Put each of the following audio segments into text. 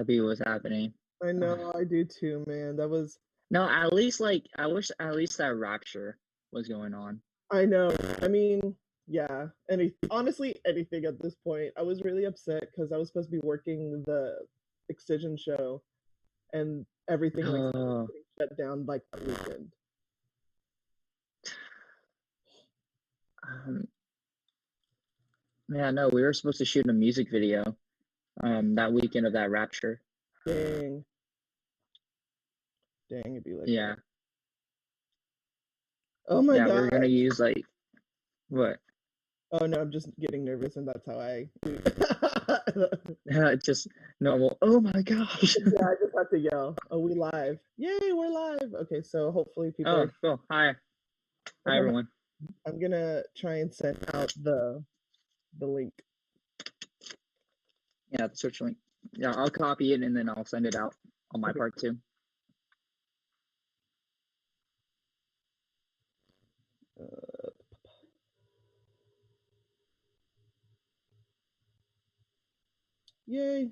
be what's happening. I Uh, know, I do too, man. That was, no, at least like I wish at least that rapture was going on. I know. I mean, yeah. Honestly, anything at this point. I was really upset because I was supposed to be working the Excision show, and everything like started Oh, getting shut down like that weekend. um, yeah, no, we were supposed to shoot a music video that weekend of that rapture. Dang, dang, it'd be like that. Yeah, Oh my yeah, we god. were gonna use like what? Oh no, I'm just getting nervous, and that's how I. Just normal. Oh my gosh. Yeah, I just have to yell. Oh, we live! Yay, we're live! Okay, so hopefully people Oh, are. cool. Hi. Hi, Okay, everyone. I'm gonna try and send out the link. Yeah, the search link. Yeah, I'll copy it and then I'll send it out on my Okay. part too. Uh, Yay!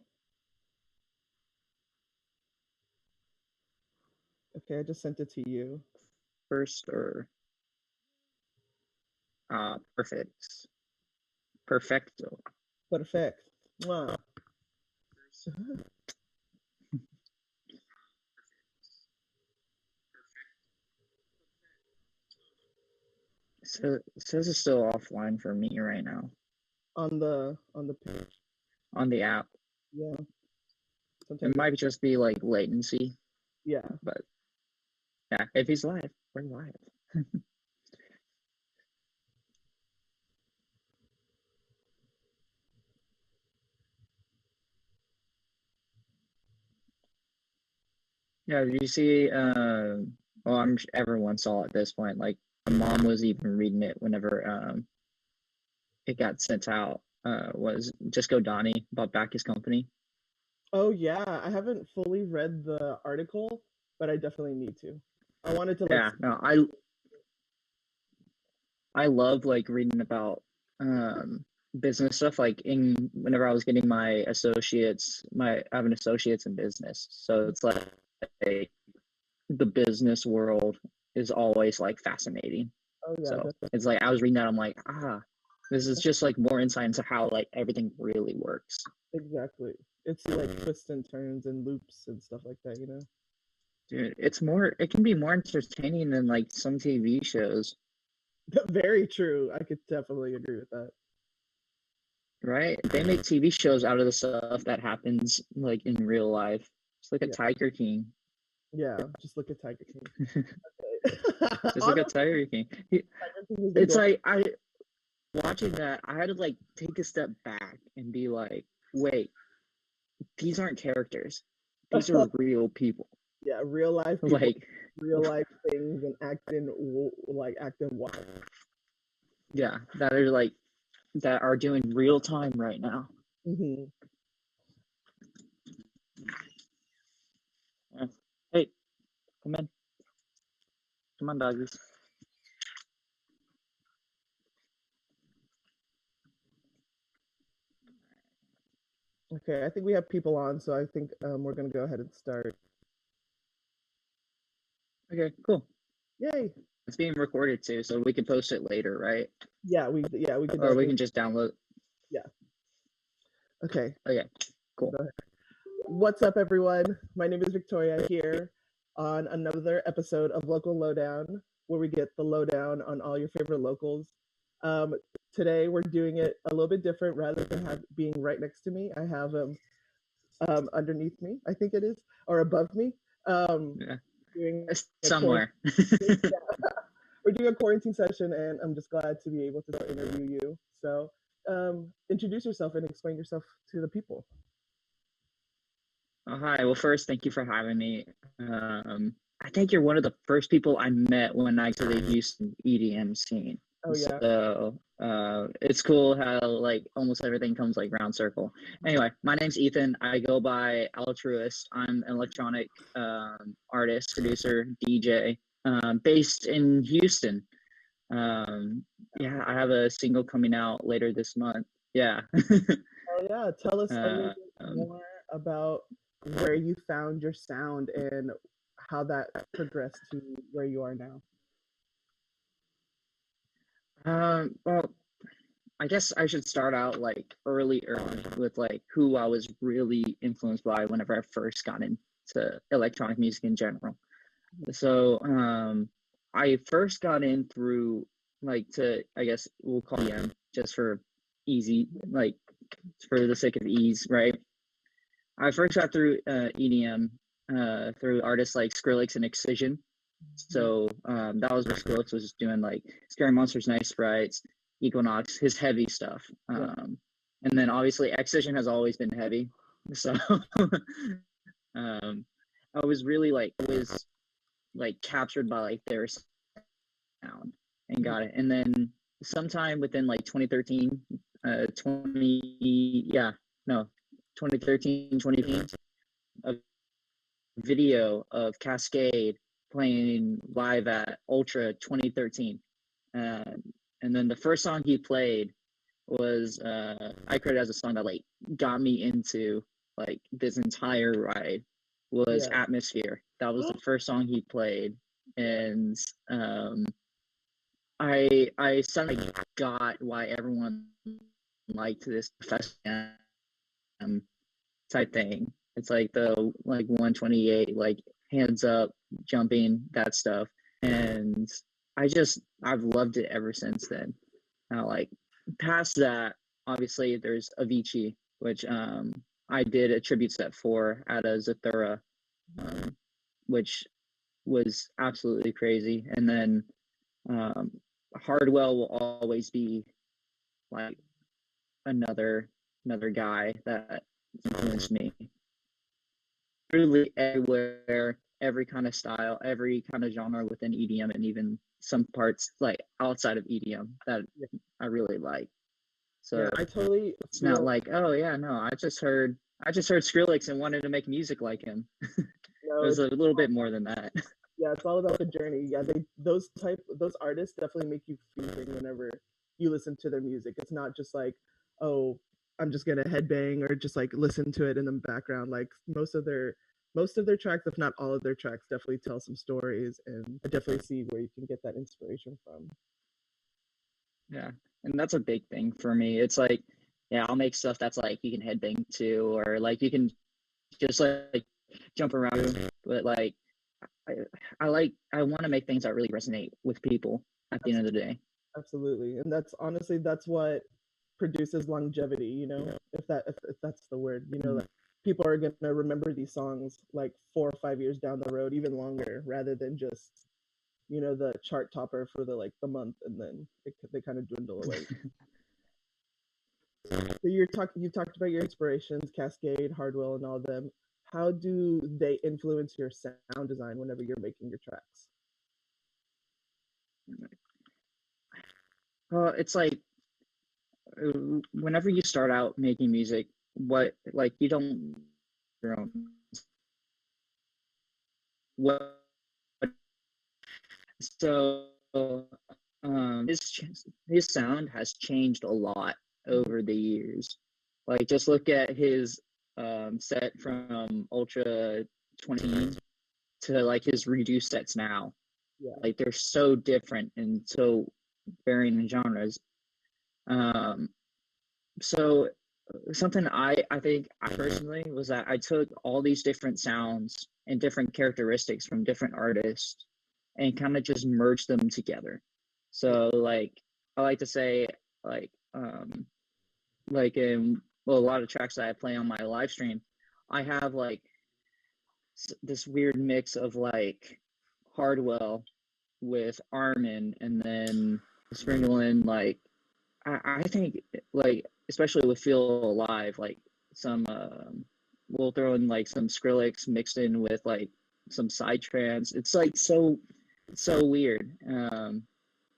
Okay, I just sent it to you. First or perfect. Perfecto. Perfect. Wow. So it says it's still offline for me right now On the page. on the app. Yeah. It Sometimes. might just be like latency, Yeah. but yeah, if he's live, we're live. Yeah, did you see? Well, everyone saw at this point. Like, my mom was even reading it whenever it got sent out. Was Just Go Donnie bought back his company. Oh yeah, I haven't fully read the article, but I definitely need to. I wanted to like. Yeah, no, I love like reading about business stuff. Like in whenever I was getting my associates, I have an associates in business, so it's like the business world is always like fascinating. Oh yeah, So definitely. it's like I was reading that, I'm like, this is just like more insight into how like everything really works. Exactly. It's like twists and turns and loops and stuff like that, Dude, it can be more entertaining than like some TV shows, Very true. I could definitely agree with that. right? They make TV shows out of the stuff that happens like in real life. Just like a Yeah. Tiger King. Yeah. Just look at Tiger King. Just like a Honestly, Tiger King. Tiger King is the It's goal. like I watching that, I had to like take a step back and be like, wait, these aren't characters. These are real people. Yeah, real life people, Like, real life things, and acting wild. yeah, that are like that are doing real time right now. Hmm. Yeah. Hey, come in. Come on, doggies. Okay, I think we have people on, so I think we're gonna go ahead and start. Okay, cool. Yay! It's being recorded too, so we can post it later, right? Yeah, we could Or we definitely. can just download. Yeah. Okay. Okay, Go cool. ahead. What's up, everyone? My name is Victoria here on another episode of Local Lowdown, where we get the lowdown on all your favorite locals. Um, Today, we're doing it a little bit different. Rather than being right next to me, I have underneath me, I think it is, or above me. Um, Yeah, doing a quarantine. somewhere. We're doing a quarantine session, and I'm just glad to be able to interview you. So, introduce yourself and explain yourself to the people. Oh, hi. Well, first, thank you for having me. I think you're one of the first people I met when I to the Houston EDM scene. Oh yeah. So it's cool how like almost everything comes like round circle. Anyway, my name's Ethan. I go by Altruist. I'm an electronic artist, producer, DJ, based in Houston. Yeah, I have a single coming out later this month. Yeah. Oh yeah. Tell us a little bit um, more about where you found your sound and how that progressed to where you are now? Well, I guess I should start out like early with like who I was really influenced by whenever I first got into electronic music in general. So, I first got in through like to I guess we'll call EDM just for easy, like for the sake of ease, right? I first got through EDM through artists like Skrillex and Excision. So that was where Skrillex was doing like Scary Monsters, Night Sprites, Equinox, his heavy stuff. Yeah. And then obviously Excision has always been heavy. So um, I was really like always like captured by like their sound and got it. And then sometime within like 2013, 20, yeah, no, 2013, 2015, a video of Cascade playing live at Ultra 2013. Uh, and then the first song he played was I created as a song that like got me into like this entire ride was Yeah. Atmosphere. That was the first song he played, and I suddenly got why everyone liked this professional type thing. It's like the like 128, like hands up, jumping, that stuff. And I've loved it ever since then. Now like past that, obviously there's Avicii, which I did a tribute set for at a Zathura, um, which was absolutely crazy. And then um, Hardwell will always be like another guy that influenced me. Really everywhere, every kind of style, every kind of genre within EDM, and even some parts like outside of EDM that I really like. Yeah, So I totally it's not feel. like, oh yeah, no, I just heard Skrillex and wanted to make music like him. It No, was it's a little bit more than that. yeah, it's all about the journey. Yeah, those artists definitely make you feel things whenever you listen to their music. It's not just like, oh, I'm just gonna headbang or just like listen to it in the background. Like most of their tracks, if not all of their tracks, definitely tell some stories, and I definitely see where you can get that inspiration from. Yeah, and that's a big thing for me. It's like, yeah, I'll make stuff that's like you can headbang to, or like you can just like jump around, but like I, I want to make things that really resonate with people at the end of the day. Absolutely, and that's what produces longevity. If that's the word. Like people are gonna remember these songs like 4 or 5 years down the road, even longer, rather than just the chart topper for the month, and then they kind of dwindle away. So you've talked about your inspirations, Cascade, Hardwell, and all of them. How do they influence your sound design whenever you're making your tracks? It's like whenever you start out making music, what like you don't your own what so his sound has changed a lot over the years. Like just look at his set from Ultra 20 to like his reduced sets now. Yeah. Like they're so different and so varying in genres. Um, so something I think I personally was that I took all these different sounds and different characteristics from different artists and kind of just merged them together. So like I like to say like like in well, a lot of tracks that I play on my live stream, I have like this weird mix of like Hardwell with Armin, and then sprinkle in like I think like especially with Feel Alive, like some we'll throw in like some Skrillex mixed in with like some side trance. It's like so weird.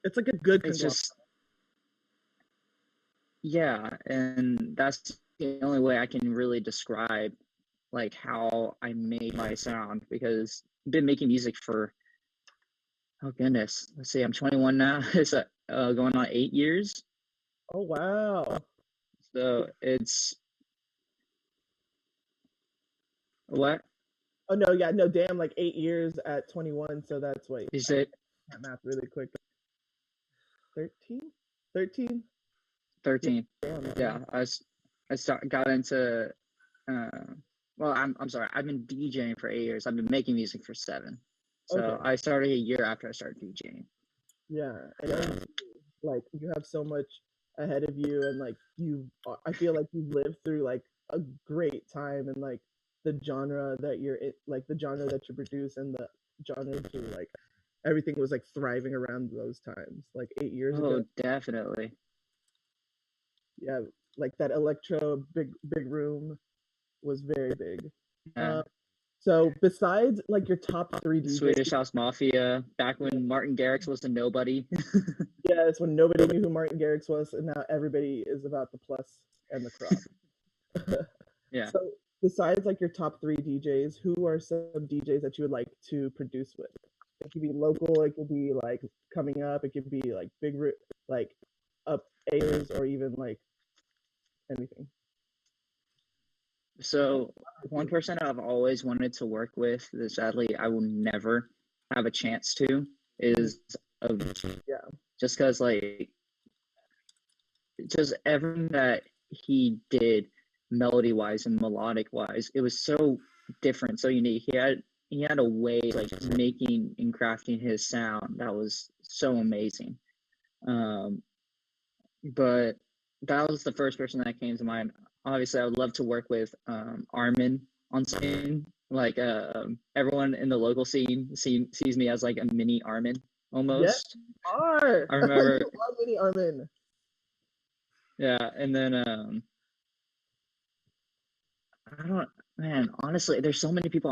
It's like a good It's conglomerate. just yeah, and that's the only way I can really describe like how I made my sound because I've been making music for oh goodness, let's see, I'm 21 now. It's going on 8 years. Oh wow. So it's What? Oh no, yeah, no, damn, like 8 years at 21. So that's wait, You I did said that math really quick. 13, 13. Yeah, 13. damn, Yeah, man. got into well, I'm sorry. I've been DJing for 8 years. I've been making music for 7. So Okay, I started a year after I started DJing. yeah, and then, like you have so much ahead of you, and like I feel like you've lived through like a great time, and like the genre that you're in, like the genre that you produce, and the genre to like everything was like thriving around those times, like 8 years ago. Oh, definitely. Yeah, like that electro big room was very big. Yeah. Um, so besides like your top three Swedish DJs, House Mafia, back when Martin Garrix was a nobody. yeah, it's when nobody knew who Martin Garrix was, and now everybody is about the plus and the crop. Yeah. So besides like your top three DJs, who are some DJs that you would like to produce with? It could be local, it could be like coming up, it could be like like up A's, or even like anything. So one person I've always wanted to work with that sadly I will never have a chance to Mhm. is Avicii. Yeah, Just because like just everything that he did melody wise and melodic wise, it was so different, so unique. He had a way like making and crafting his sound that was so amazing. Um, but that was the first person that came to mind. Obviously, I would love to work with Armin on scene. Like everyone in the local scene sees me as like a mini Armin yes, almost. are I remember, you are Mini Armin? yeah, and then I don't, man, honestly, there's so many people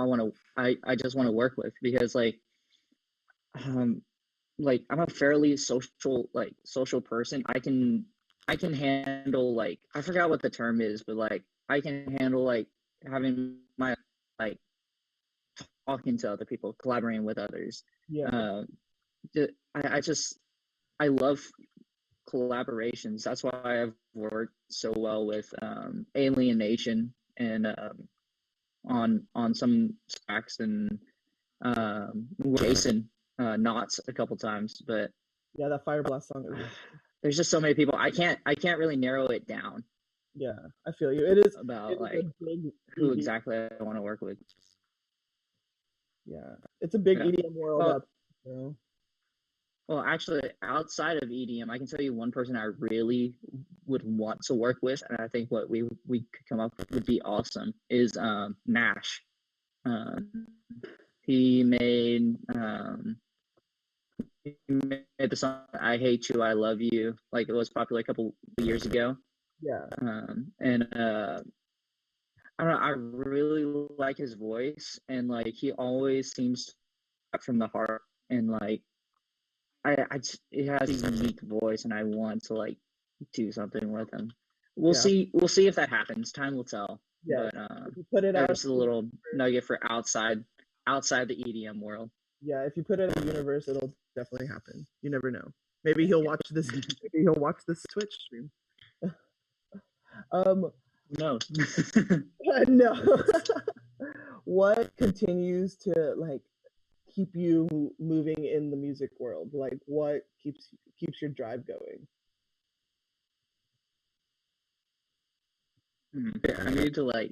I just want to work with because um I'm a fairly social person. I can handle like I forgot what the term is, but like I can handle like having my like talking to other people, collaborating with others. Yeah, Uh, I just I love collaborations. That's why I've worked so well with Alienation and on some tracks and Jason Knots a couple times, but yeah, that Fire Blast song is, there's just so many people. I can't really narrow it down yeah, I feel you. It about is a like big who ED, exactly I want to work with. yeah, it's a big Yeah. EDM world Well, up, you know. well, actually, outside of EDM, I can tell you one person I really would want to work with, and I think what we could come up with would be awesome. Is Nash. Um, he made he made the song "I Hate You, I Love You." Like it was popular a couple years ago. Yeah, And I don't know. I really like his voice, and like he always seems to rap from the heart, and like he has a unique voice, and I want to like do something with him. We'll yeah, see. We'll see if that happens. Time will tell. yes. But If you put it that's out just a in the little universe, nugget for outside the EDM world. yeah, if you put it in the universe, it'll definitely happen. You never know. Maybe he'll watch this. Maybe he'll watch this Twitch stream. Um, Who knows? no. What continues to like keep you moving in the music world? Like, what keeps your drive going? I need to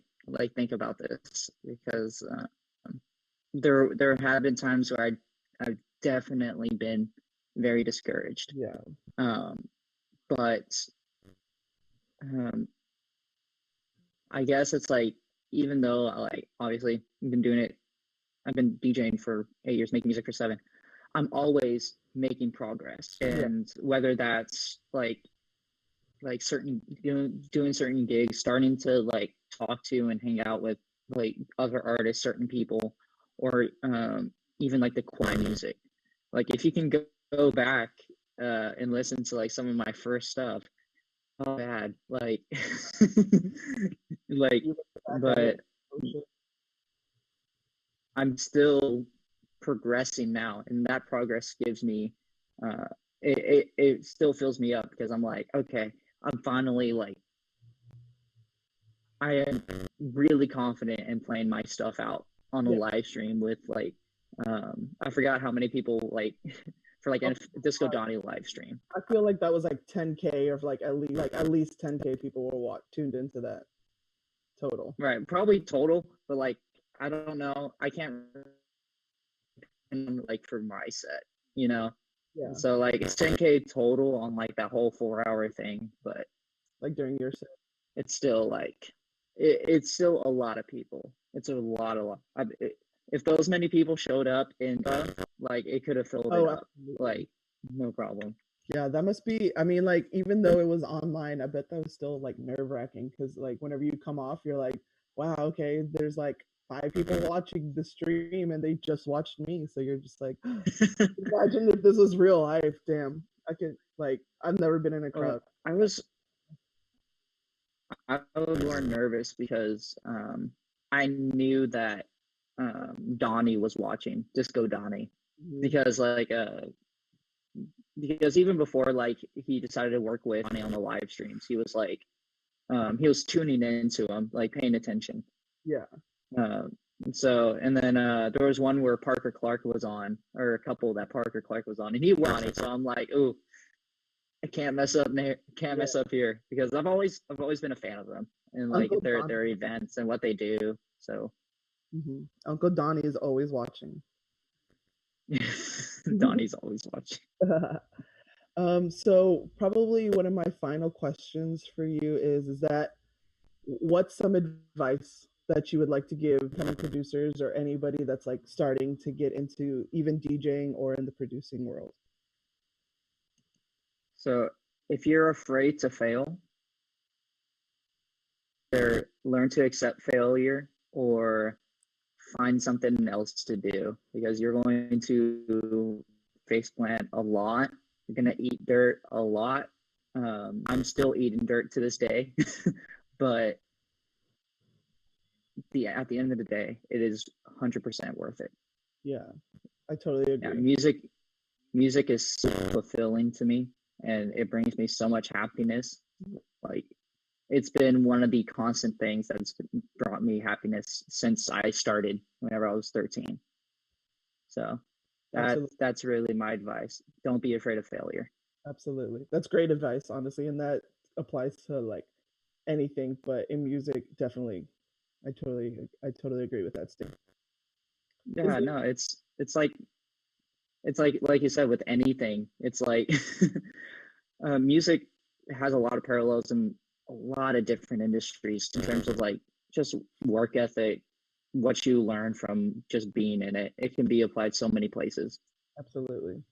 think about this because there have been times where I've definitely been very discouraged. Yeah, Um, but um, I guess it's like even though like obviously I've been DJing for 8 years, making music for 7. I'm always making progress, yeah, and whether that's like certain doing certain gigs, starting to like talk to and hang out with like other artists, certain people, or even like the quiet music. Like if you can go back and listen to like some of my first stuff, oh bad, like like, you look back at it. but Oh, shit. I'm still progressing now, and that progress gives me uh it still fills me up because I'm like, okay, I'm finally like I am really confident in playing my stuff out on a live stream with like I forgot how many people like for like a Disco Donnie live stream. I feel like that was like 10K or like at least 10K people were tuned into that total. Right, probably total, but like I don't know. I can't like for my set, you know. Yeah. So like it's 10K total on like that whole 4 hour thing, but like during your set, it's still like it's still a lot of people. It's a lot. If those many people showed up in like it could have filled it up, like no problem. Yeah, that must be. I mean, like even though it was online, I bet that was still like nerve-wracking because like whenever you come off, you're like, wow, okay, there's like 5 people watching the stream and they just watched me. So you're just like, imagine if this was real life. Damn, I could like I've never been in a crowd. I was more nervous because I knew that Donnie was watching Disco Donnie because like because even before like he decided to work with Donnie on the live streams, he was like he was tuning into him, like paying attention. Yeah. So and then there was one where Parker Clark was on, or a couple that Parker Clark was on, and he won it. So I'm like, ooh, I can't mess up. Can't mess up here because I've always been a fan of them and like their events and what they do. So Uncle Donnie is always watching. Donnie's always watching. So probably one of my final questions for you is that what's some advice that you would like to give kind of producers or anybody that's like starting to get into even DJing or in the producing world? So if you're afraid to fail, either learn to accept failure or find something else to do because you're going to face plant a lot. You're going to eat dirt a lot. I'm still eating dirt to this day, but at the end of the day, it is 100% worth it. Yeah, I totally agree. Yeah, music is so fulfilling to me, and it brings me so much happiness. Like it's been one of the constant things that's brought me happiness since I started whenever I was 13. So that's really my advice. Don't be afraid of failure. Absolutely. That's great advice, honestly, and that applies to like anything, but in music, definitely. I totally agree with that statement. Yeah, no, it's like you said with anything. It's like music has a lot of parallels in a lot of different industries in terms of like just work ethic, what you learn from just being in it. It can be applied so many places. Absolutely.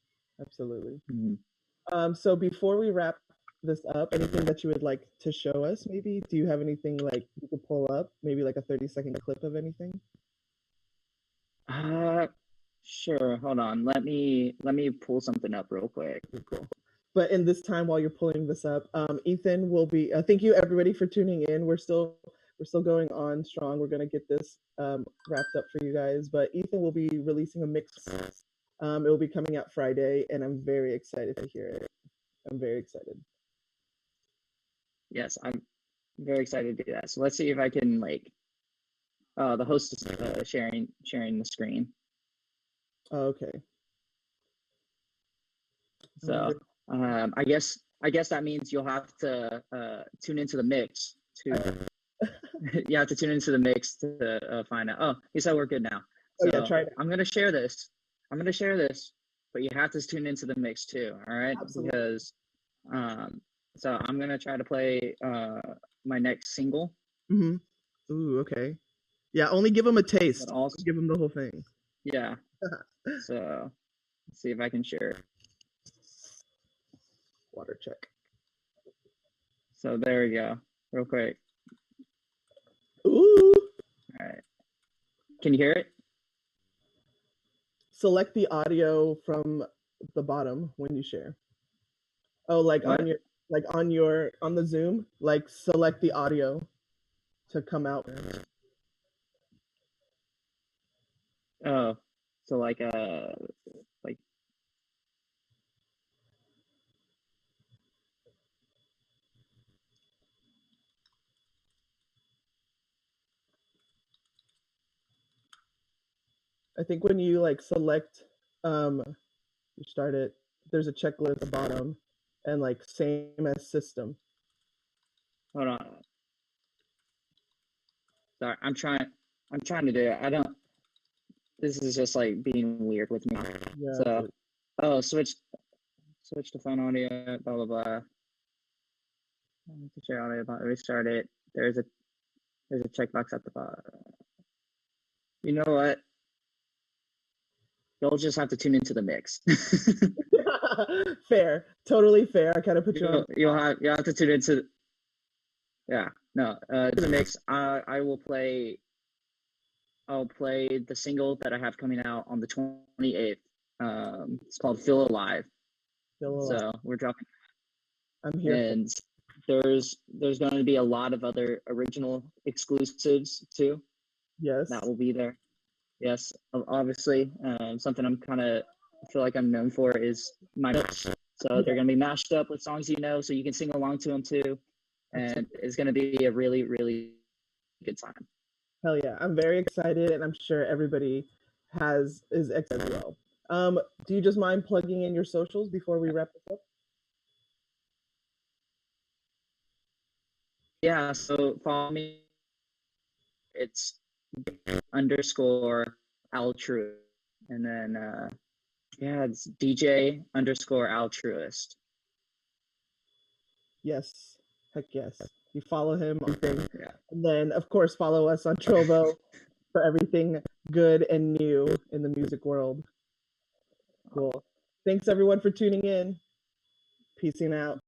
So before we wrap this up, anything that you would like to show us? Maybe do you have anything like you could pull up? Maybe like a 30-second clip of anything? Sure. Hold on. Let me pull something up real quick. Cool. But in this time while you're pulling this up, Ethan will be. Thank you everybody for tuning in. We're still going on strong. We're gonna get this wrapped up for you guys. But Ethan will be releasing a mix. It will be coming out Friday, and I'm very excited to hear it. I'm very excited. Yes, I'm very excited to do that. So let's see if I can like. The host is sharing the screen. Oh, okay. So I guess that means you'll have to tune into the mix to. You have to tune into the mix to find out. Oh, he said we're good now. So yeah, try it. I'm gonna share this, but you have to tune into the mix too. All right, absolutely. Because so I'm gonna try to play my next single. Ooh, okay. Yeah, only give them a taste. But also give them the whole thing. Yeah. So let's see if I can share it. Water check. So there we go. Real quick. Ooh. All right. Can you hear it? Select the audio from the bottom when you share. Oh, like what? on the Zoom, like select the audio to come out. Oh, so like I think when you like select, you start it. There's a checklist at the bottom, and like same as system. Hold on. Sorry, I'm trying to do it. I don't. This is just like being weird with me. Yeah. So, oh, switch to phone audio. Blah blah blah. Share audio. Restart it. There's a checkbox at the bottom. You know what? You'll just have to tune into the mix. Fair, totally fair. I kind of put you on. You'll have to tune into. Yeah, no, the mix. I'll play the single that I have coming out on the 28th. It's called "Feel Alive." So we're dropping. I'm here. And there's going to be a lot of other original exclusives too. Yes. That will be there. Yes, obviously. Something I feel like I'm known for is my mix. So they're going to be mashed up with songs so you can sing along to them too. And it's going to be a really, really good time. Hell yeah. I'm very excited, and I'm sure everybody is excited as well. Do you just mind plugging in your socials before we wrap this up? Yeah, so follow me. It's _Altruist. And then it's DJ_Altruist. Yes. Heck yes. You follow him on things. Yeah. And then of course follow us on TRILLVO for everything good and new in the music world. Cool. Thanks everyone for tuning in. Peacing out.